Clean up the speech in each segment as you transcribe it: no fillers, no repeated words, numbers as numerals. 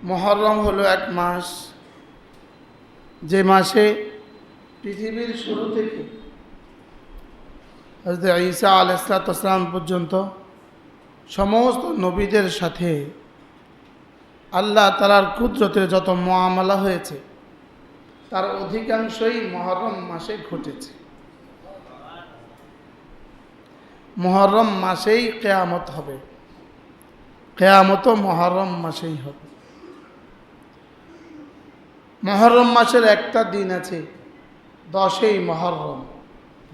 মুহররম হলো এক মাস, যে মাসে পৃথিবীর শুরু থেকে হযরত ঈসা আলাইহিস সালাম পর্যন্ত সমস্ত নবীদের সাথে আল্লাহ তাআলার কুদরতের যত মুআমালা হয়েছে তার অধিকাংশই মুহররম মাসে ঘটেছে। মুহররম মাসেই কিয়ামত হবে, কিয়ামতও মুহররম মাসেই হবে। মুহররম মাসের একটা দিন আছে 10ই মুহররম,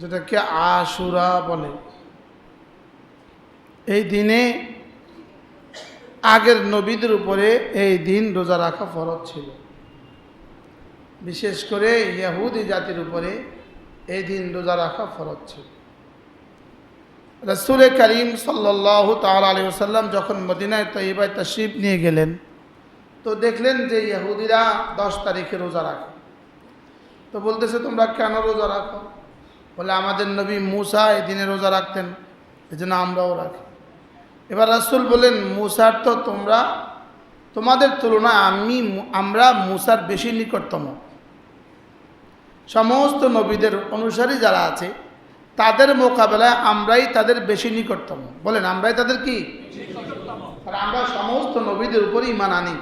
যেটাকে আশুরা বলে। এই দিনে আগের নবীদের উপরে এই দিন রোজা রাখা ফরজ ছিল, বিশেষ করে ইহুদি জাতির উপরে এই দিন রোজা রাখা ফরজ ছিল। রাসূল করিম সাল্লাল্লাহু তাআলা আলাইহি ওয়াসাল্লাম যখন মদিনায় তয়্যিবায় তাশরীফ নিয়ে গেলেন, তো দেখলেন যে ইহুদিরা 10 তারিখে রোজা রাখে। তো বলতেছে, তোমরা কেন রোজা রাখো? বলে, আমাদের নবী মূসা এই দিনে রোজা রাখতেন, এই জন্য আমরাও রাখি। এবার রাসূল বলেন, মূসার তো তোমাদের তুলনায় আমরা মূসার বেশি নিকটতম। সমস্ত নবীদের অনুসারী যারা আছে তাদের মোকাবেলায় আমরাই তাদের বেশি নিকটতম। বলেন, আমরাই তাদের কি? আর আমরা সমস্ত নবীদের উপরে ঈমান আনি,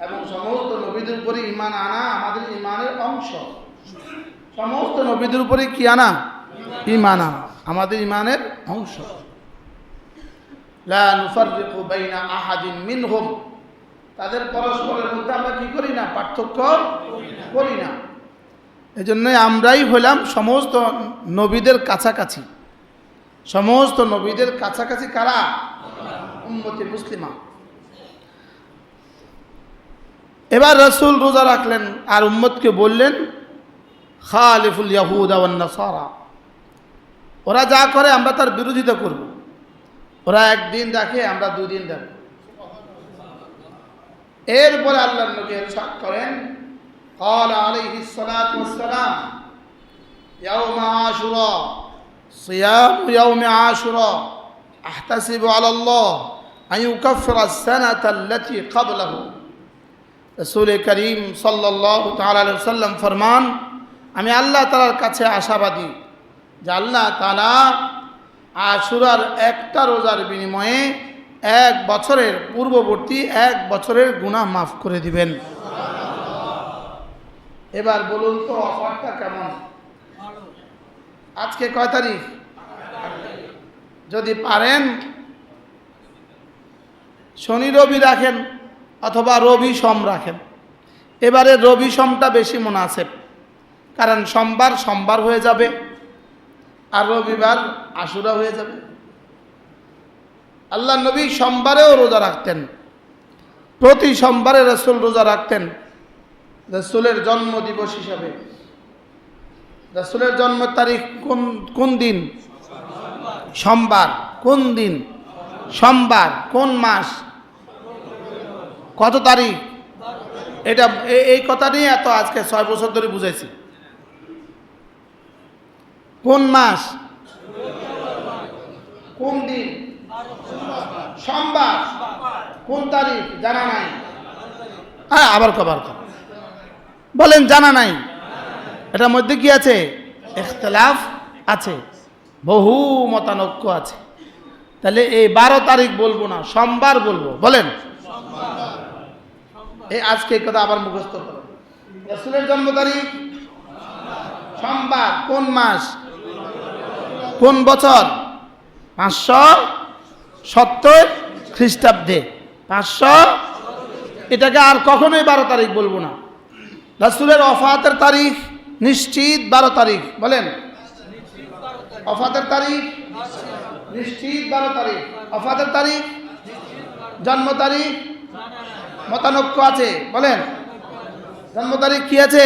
এবং সমস্ত নবীদের উপরে ঈমান আনা আমাদের ঈমানের অংশ। সমস্ত নবীদের উপরে কি আনা? ঈমান আনা আমাদের ঈমানের অংশ। লা নুফাররিকু বাইনা আহাদিন মিনহুম, তাদের পরস্পরের মধ্যে আমরা কি করি না? পার্থক্য করি না। এজন্যই আমরাই হলাম সমস্ত নবীদের কাছাকাছি। সমস্ত নবীদের কাছাকাছি কারা? উম্মতে মুসলিমা। এবার রাসূল রোজা রাখলেন আর উম্মতকে বললেন, খালিফুল ইয়াহুদা ওয়ান নাসারা, ওরা যা করে আমরা তার বিরোধিতা করব। ওরা একদিন রাখে, আমরা 2 দিন রাখব। এরপরে আল্লাহর নবী ইরশাদ করেন, قال عليه الصلاة والسلام يوم عاشوراء صيام يوم عاشوراء أحتسب على الله أن يكفر السنة التي قبله। রাসূল করিম সাল্লাল্লাহু তাআলা আলাইহি ওয়াসাল্লাম ফরমান, আমি আল্লাহ তাআলার কাছে আশাবাদী যে আল্লাহ তাআলা আশুরার একটা রোজার বিনিময়ে 1 বছরের পূর্ববর্তী 1 বছরের গুনাহ মাফ করে দিবেন। এবার বলুন তো অফারটা কেমন? আজকে কয় তারিখ? যদি পারেন শনি রবি রাখেন, অথবা রবি সোম রাখেন। এবারে রবি সোমটা বেশি মুনাসেব, কারণ সোমবার হয়ে যাবে আর রবিবার আশুরা হয়ে যাবে। আল্লাহ নবী সোমবারেও রোজা রাখতেন, প্রতি সোমবারে রাসূল রোজা রাখতেন রাসূলের জন্ম দিবস হিসাবে। রাসূলের জন্ম তারিখ কোন দিন? সোমবার। কোন দিন? সোমবার। কোন মাস? কত তারিখ? এটা এই কথা নিয়ে এত আজকে 6 বছর ধরে বুঝাইছি। কোন মাস? কোন দিন? সোমবার। কোন তারিখ? জানা নাই। হ্যাঁ, আবার কবার বলেন, জানা নাই। এটার মধ্যে কি আছে? ইখতিলাফ আছে, বহু মতানৈক্য আছে। তাহলে এই 12 তারিখ বলবো না, সোমবার বলবো। বলেন, এই আজকে এই কথা আবার মুখস্থ করো। রাসূলের জন্ম তারিখ সোমবার। কোন মাস? কোন বছর? 570 খ্রিস্টাব্দে। 500। এটাকে আর কখনোই 12 তারিখ বলবো না। রাসূলের ওফাতের তারিখ নিশ্চিত 12 তারিখ। বলেন, ওফাতের তারিখ নিশ্চিত 12 তারিখ। ওফাতের তারিখ, জন্ম তারিখ মতানৈক্য আছে। বলেন, জন্ম তারিখ কি আছে?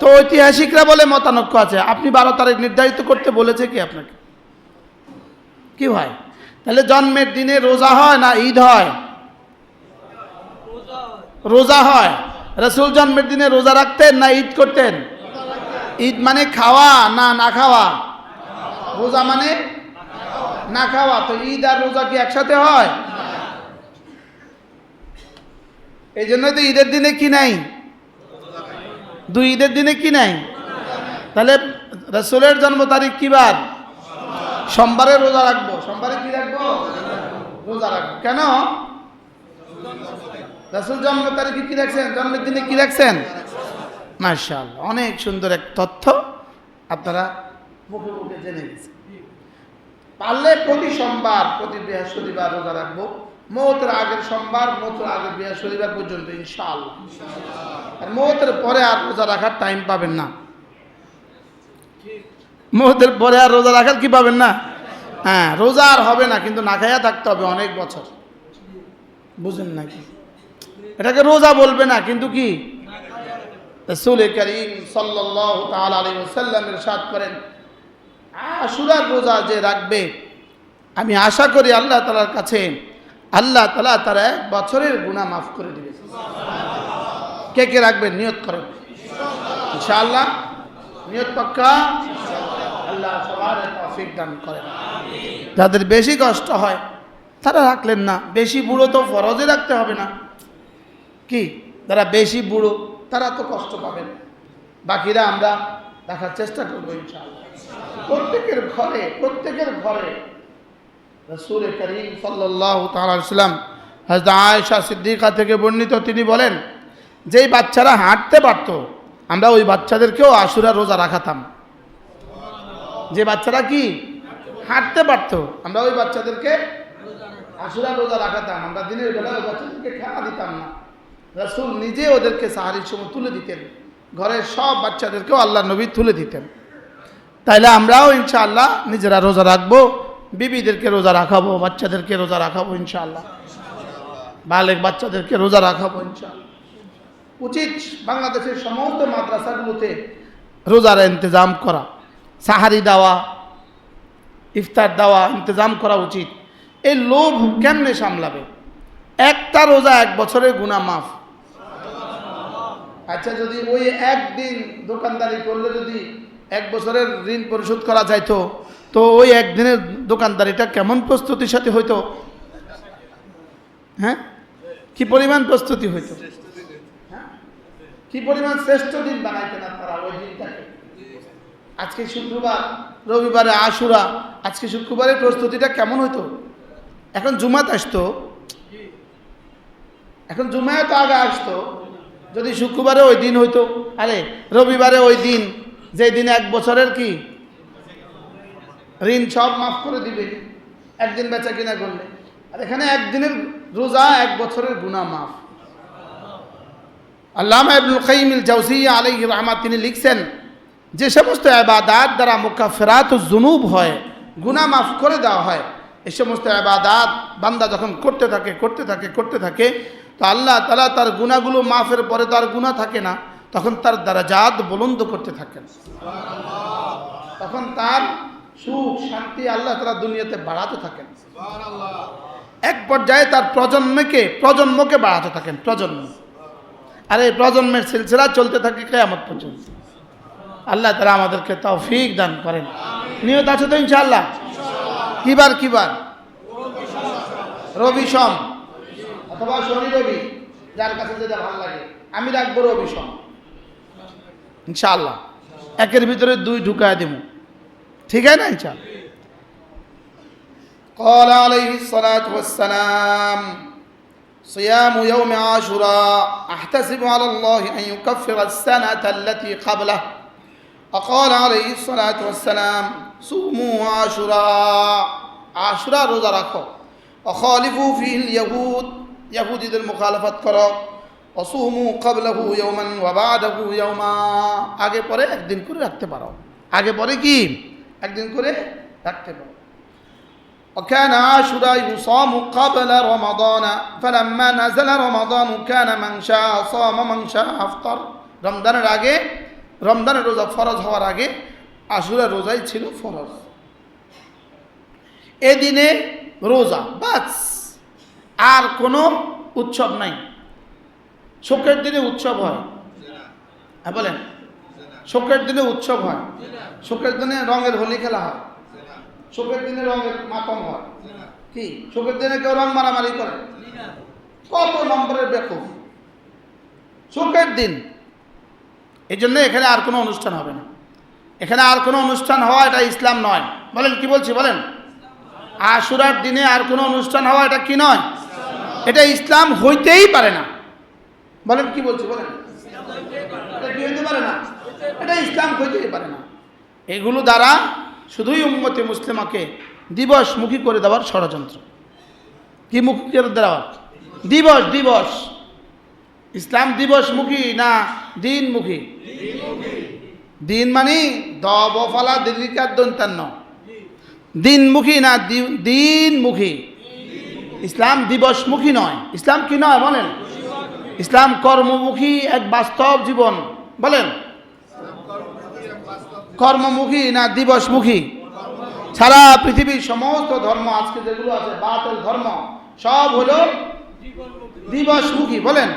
তো ঐতিহাসিকরা বলে মতানৈক্য আছে। আপনি 12 তারিখ নির্ধারিত করতে বলেছে কি আপনাকে? কি হয়? তাহলে জন্মের দিনে রোজা হয় না ঈদ হয়? রোজা হয়। রাসূল জন্মের দিনে রোজা রাখতেন না ঈদ করতেন? ঈদ মানে খাওয়া না খাওয়া? রোজা মানে না খাওয়া। তো ঈদ আর রোজা কি একসাথে হয়? এই জন্যই তো ঈদের দিনে কি নাই, দুই ঈদের দিনে কি নাই। তাহলে রাসূলের জন্ম তারিখ কি বার? সোমবারে রোজা রাখবো। সোমবারে কি রাখবো? রোজা রাখবো। কেন? রাসূল জন্ম তারিখে কি রাখছেন? জন্মের দিনে কি রাখছেন? মাশাআল্লাহ, অনেক সুন্দর এক তথ্য আপনারা মুখে মুখে জেনে গেছেন। পারলে প্রতি সোমবার, প্রতি বৃহস্পতিবার রোজা রাখবো। মওতের আগের সোমবার, মওতের আগের বৃহস্পতিবার পর্যন্ত ইনশাআল্লাহ। আর মওতের পরে আর রোজা রাখার টাইম পাবেন না। মওতের পরে আর রোজা রাখার কি পাবেন না? হ্যাঁ, রোজা আর হবে না, কিন্তু না খাইয়া থাকতে হবে অনেক বছর। বুঝেন নাকি? এটাকে রোজা বলবে না, কিন্তু কি? রাসূল করিম সাল্লাল্লাহু তাআলা আলাইহি ওয়াসাল্লাম ইরশাদ করেন, আশুরার রোজা যে রাখবে, আমি আশা করি আল্লাহ তাআলার কাছে আল্লাহ তাআলা তার এক বছরের গুনাহ মাফ করে দিবেন। কে কে রাখবেন? নিয়ত করেন ইনশাআল্লাহ। নিয়ত পাক্কা। আল্লাহ সবার তৌফিক দান করেন। যাদের বেশি কষ্ট হয় তারা রাখলেন না। বেশি বুড়ো তো ফরজে রাখতে হবে না কি? যারা বেশি বুড়ো তারা তো কষ্ট পাবেন, বাকিরা আমরা রাখার চেষ্টা করবো ইনশাআল্লাহ। প্রত্যেকের ঘরে রাসূল করিম সাল্লাল্লাহু তাআলা আলাইহি ওয়াসাল্লাম হযরত আয়েশা সিদ্দিকা থেকে বর্ণিত, তিনি বলেন, যেই বাচ্চারা হাঁটতে পারতো আমরা ওই বাচ্চাদেরকেও আশুরা রোজা রাখাতাম। যে বাচ্চারা কি হাঁটতে পারতো আমরা ওই বাচ্চাদেরকে আশুরা রোজা রাখাতাম। আমরা দিনের বেলা ওই বাচ্চাদেরকে খাওয়া দিতাম না। রাসূল নিজে ওদেরকে সাহারির সময় তুলে দিতেন, ঘরের সব বাচ্চাদেরকেও আল্লাহ নবী তুলে দিতেন। তাইলে আমরাও ইনশাআল্লাহ নিজেরা রোজা রাখবো, বিবিদেরকে রোজা রাখাবো, বাচ্চাদেরকে রোজা রাখাবো ইনশাআল্লাহ, বালেগ বাচ্চাদেরকে রোজা রাখাবো ইনশাআল্লাহ। উচিত বাংলাদেশের সমস্ত মাদ্রাসাগুলোতে রোজার ইন্তজাম করা, সাহারি দেওয়া, ইফতার দেওয়া ইন্তজাম করা উচিত। এই লোভ কেমনে সামলাবে? একটা রোজা এক বছরের গুনাহ মাফ। আচ্ছা, যদি ওই একদিন দোকানদারি করলে যদি এক বছরের ঋণ পরিশোধ করা যাইতো, তো ওই একদিনের দোকানদারিটা কেমন প্রস্তুতির সাথে হইতো? হ্যাঁ, কি পরিমাণ প্রস্তুতি হইতো? কি পরিমাণ শ্রেষ্ঠ দিন বানাইতেন আপনারা ওই দিনটাকে। আজকে শুক্রবার, রবিবারে আশুরা, আজকে শুক্রবারের প্রস্তুতিটা কেমন হইতো? এখন জুমাত আসতো, এখন জুমায় তো আগে আসতো। যদি শুক্রবারে ওই দিন হইতো, আরে রবিবারে ওই দিন, যে দিনে এক বছরের কি ঋণ সব মাফ করে দিবে একদিন বেচা কিনা করলে। আর এখানে একদিনের রোজা এক বছরের গুনাহ মাফ। আল্লামা ইবনুল কাইয়িম আল জাওজিয়্যা আলাইহি রাহমাত, তিনি লিখছেন, যে সমস্ত ইবাদাত দ্বারা মুকাফফিরাতুজ যুনুব হয়, গুনাহ মাফ করে দেওয়া হয়, এই সমস্ত ইবাদাত বান্দা যখন করতে থাকে তো আল্লাহ তাআলা তার গুনাহগুলো মাফের পরে তার গুনাহ থাকে না, তখন তার দারাজাত বুলন্দ করতে থাকেন। তখন তার সুখ শান্তি আল্লাহ তাআলা দুনিয়াতে বাড়াতে থাকেন। এক পর্যায়ে তার প্রজন্মকে বাড়াতে থাকেন। আর এই প্রজন্মের সিলসিলা চলতে থাকে কিয়ামত পর্যন্ত। আল্লাহ তাআলা আমাদেরকে তৌফিক দান করেন। নিয়ত আছে তো ইনশাআল্লাহ? কিবার রবি সোম অথবা শনি রবি, যার কাছে যেটা ভালো লাগে। আমি রাখবো রবি সোম ইনশাআল্লাহ। একের ভিতরে দুই ঢুকায় দেব, ঠিক আছে না ইনশাআল্লাহ? قال عليه الصلاة والسلام صيام يوم عاشوراء أحتسب على الله أن يكفر السنة التي قبله وقال عليه الصلاة والسلام صوموا عاشوراء عاشوراء روزা রাখো وخالفوا فيه اليهود يهودদের মুখালাফত করো وصوموا قبله يوما وبعده يوما আগে পরে একদিন করে রাখতে পারো, আগে পরে কি একদিন করে রাখতে পারো। وكان عاشوراء يصام قبل رمضان فلما نزل رمضان كان من شاء صام من شاء أفطر রমজানের আগে, রমজানের রোজা ফরজ হওয়ার আগে আশুরা রোজাই ছিল ফরজ। এদিনে রোজা বাস, আর কোনো উৎসব নাই। শোকের দিনে উৎসব হয়, হ্যাঁ বলেন, শোকের দিনে উৎসব হয়, শোকের দিনে রঙের হোলি খেলা হয়, শোকের দিনে রঙের মাতম হয়। কি শোকের দিনে কেউ রং মারামারি করে? কত নম্বরের বেকুব! সুখের দিন। এই জন্য এখানে আর কোনো অনুষ্ঠান হবে না। এখানে আর কোনো অনুষ্ঠান হওয়া এটা ইসলাম নয়। বলেন কি বলছি বলেন? আশুরার দিনে আর কোনো অনুষ্ঠান হওয়া এটা কি নয়? এটা ইসলাম হইতেই পারে না। বলেন কি বলছি বলেন? এটা কি হইতে পারে না? এটা ইসলাম হইতেই পারে না। এগুলো দ্বারা শুধুই উম্মতে মুসলিমাকে দিবসমুখী করে দেওয়ার ষড়যন্ত্র। কি মুখী করে দেওয়ার? দিবস দিবস। ইসলাম দিবসমুখী না দিনমুখী? দিন মানে দফালা দীর্ঘিকার দন্তান্ন। দিনমুখী না দিনমুখী? ইসলাম দিবসমুখী নয়। ইসলাম কি নয় বলেন? ইসলাম কর্মমুখী এক বাস্তব জীবন। বলেন কর্মমুখী না দিবসমুখী? সারা পৃথিবীর সমস্ত ধর্ম আজকে যেগুলো আছে বাতিল ধর্ম সব হলো দিবসমুখী। বলেন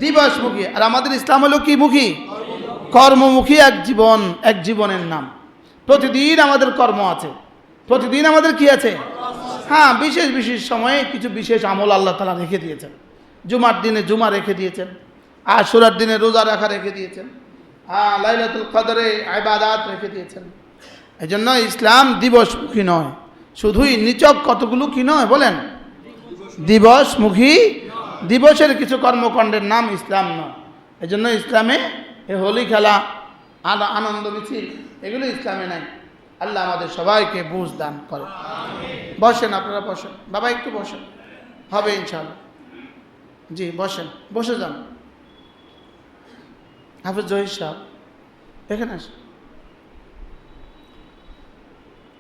দিবসমুখী। আর আমাদের ইসলাম হলো কি মুখী? কর্মমুখী এক জীবন, এক জীবনের নাম। প্রতিদিন আমাদের কর্ম আছে, প্রতিদিন আমাদের কি আছে? হ্যাঁ, বিশেষ বিশেষ সময়ে কিছু বিশেষ আমল আল্লাহ তাআলা রেখে দিয়েছেন। জুমার দিনে জুমা রেখে দিয়েছেন, আশুরার দিনে রোজা রাখা রেখে দিয়েছেন, লাইলাতুল কদরে ইবাদত রেখে দিয়েছেন। এই জন্য ইসলাম দিবসমুখী নয়, শুধুই নিচক কতগুলো কি নয় বলেন? দিবসমুখী। দিবসের কিছু কর্মকাণ্ডের নাম ইসলাম নয়। এই জন্য ইসলামে এ হোলি খেলা, আনন্দ মিছিল এগুলো ইসলামে নাই। আল্লাহ আমাদের সবাইকে বুঝ দান করে। বসেন, আপনারা বসেন। বাবা একটু বসেন, হবে ইনশাআল্লাহ। জি বসেন, বসে যান। হাফেজ জহির সাহেব এখানে আসেন।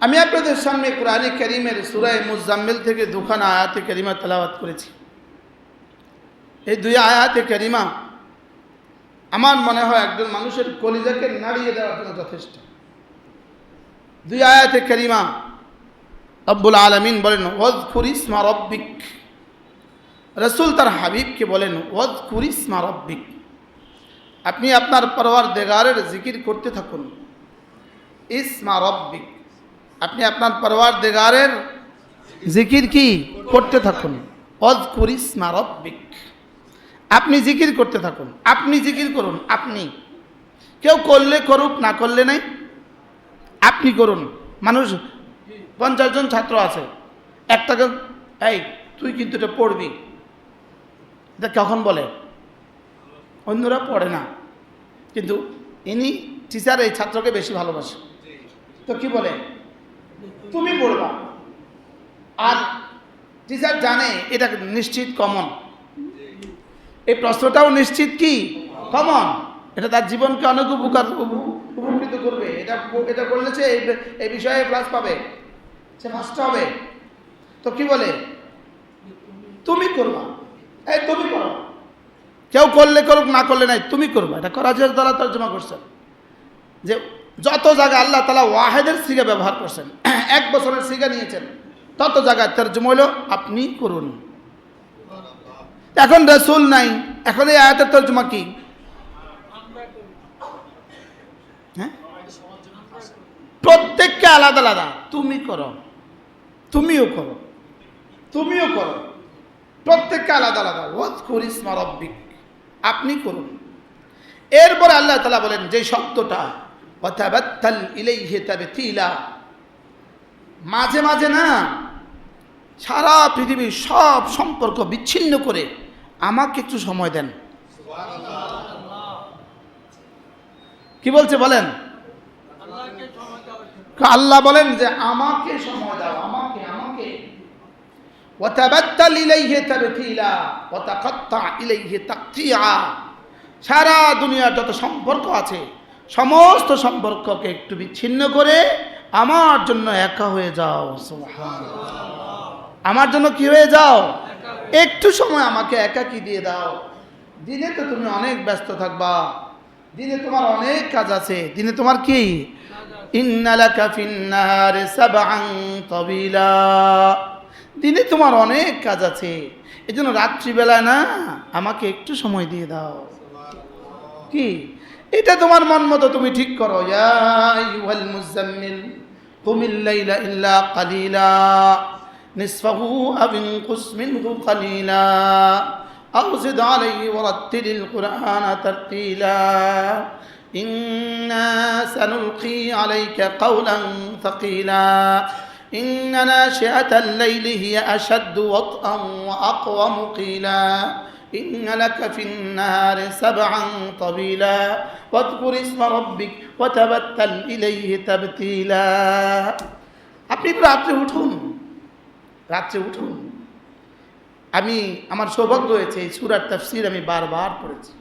আমি আপনাদের সামনে কোরআনে কারীমের সূরা মুজাম্মিল থেকে দুখানা আয়াতে কারিমা তেলাওয়াত করেছি। এই দুই আয়াতে কারিমা আমার মনে হয় একজন মানুষের কলিজাকে নাড়িয়ে দেওয়ার জন্য যথেষ্ট। দুই আয়াতে কারিমা রব্বুল আলামিন বলেন ওয়াজকুর ইসমা রব্বিক। রাসূল তার হাবিবকে বলেন ওয়াজকুর ইসমা রব্বিক, আপনি আপনার পরওয়ারদিগারের জিকির করতে থাকুন। ইসমা রব্বিক, আপনি আপনার পরওয়ারদিগারের জিকির কি করতে থাকুন। ওয়াজকুর ইসমা রব্বিক, আপনি জিকির করতে থাকুন। আপনি জিকির করুন। আপনি, কেউ করলে করুক, না করলে নাই, আপনি করুন। মানুষ 50 জন ছাত্র আছে, একটাকে এই তুই কিন্তু এটা পড়বি, এটা কখন বলে? অন্যরা পড়ে না, কিন্তু ইনি টিচার এই ছাত্রকে বেশি ভালোবাসে, তো কি বলে? তুমি পড়বা। আর টিচার জানে এটা নিশ্চিত কমন, এই প্রশ্নটাও নিশ্চিত কি কমন, এটা তার জীবনকে অনেক উপকৃত করবে। এটা করলে সে এই বিষয়ে ক্লাস পাবে, সে ফার্স্ট হবে। তো কি বলে? তুমি করবা, এই তুমি করো। কেউ করলে করুক, না করলে নাই, তুমি করবা। এটা করাচির দ্বারা তর্জমা করছেন যে যত জায়গায় আল্লাহ তাআলা ওয়াহেদের সিগা ব্যবহার করছেন, 1 বছরের সিগা নিয়েছেন, তত জায়গায় তর্জমা হলো আপনি করুন। এখন রাসূল নাই, এখন এই আয়াতের তর্জমা কি? হ্যাঁ, প্রত্যেককে আলাদা আলাদা তুমি করো, তুমিও করো, তুমিও করো, প্রত্যেককে আলাদা আলাদা। ওয়াজকুর ইসমা রব্বিক, আপনি করুন। এরপরে আল্লাহ তাআলা বলেন যে শব্দটা ওয়াতাবাত্তাল ইলাইহি তাবতিলা, মাঝে মাঝে না সারা পৃথিবীর সব সম্পর্ক বিচ্ছিন্ন করে আমাকে একটু সময় দেন। কি বলছে বলেন? আল্লাহ বলেন যে আমাকে সময় দাও, আমাকে আমাকে। ওয়াতাবাত্তাল ইলাইহি তাবতিলা ওয়া তাকাত্তা ইলাইহি তাকতিয়া, সারা দুনিয়ার যত সম্পর্ক আছে সমস্ত সম্পর্ককে একটু বিচ্ছিন্ন করে আমার জন্য একা হয়ে যাও। সুবহানাল্লাহ, আমার জন্য কি হয়ে যাও? একটু সময় আমাকে একাকী দিয়ে দাও। দিনে তো তুমি অনেক ব্যস্ত থাকবা, দিনে তোমার অনেক কাজ আছে, দিনে তোমার কি ইন্না লাকা ফিন্নাহারি সাবআন তাবিলা, দিনে তোমার অনেক কাজ আছে, এজন্য রাত্রিবেলা না আমাকে একটু সময় দিয়ে দাও। কি এটা তোমার মন মতো তুমি ঠিক করো। ইয়া আইয়ুহাল মুজাম্মিল কুমিল লাইলা ইল্লা কালিলা নিসফাহু আও ইনকুস মিনহু কালিলা أو زد عليه ورتل القرآن ترتيلا إنا سنلقي عليك قولا ثقيلا إن ناشئة الليل هي أشد وطئا وأقوم قيلا إن لك في النهار سبعا طويلا واذكر اسم ربك وتبتل إليه تبتيلا আপনি রাত্রে উঠুন, রাত্রে উঠুন। আমি আমার সৌভাগ্য হয়েছে এই সূরার তাফসীর আমি বারবার পড়েছি।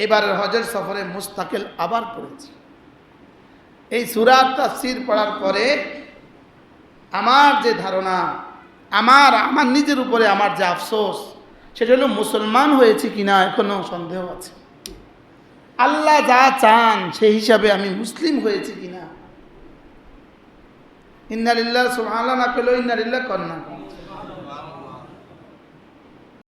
এবারের হজের সফরে মুস্তাকিল আবার পড়েছি। এই সূরার তাফসীর পড়ার পরে আমার যে ধারণা, আমার নিজের উপরে আমার যে আফসোস, সেটা হলো মুসলমান হয়েছে কিনা এখনো সন্দেহ আছে। আল্লাহ যা চান সেই হিসাবে আমি মুসলিম হয়েছি কিনা। ইন্না লিল্লাহি সুবহানাল্লাহ না পেলেও ইন্না লিল্লাহি কন্যা।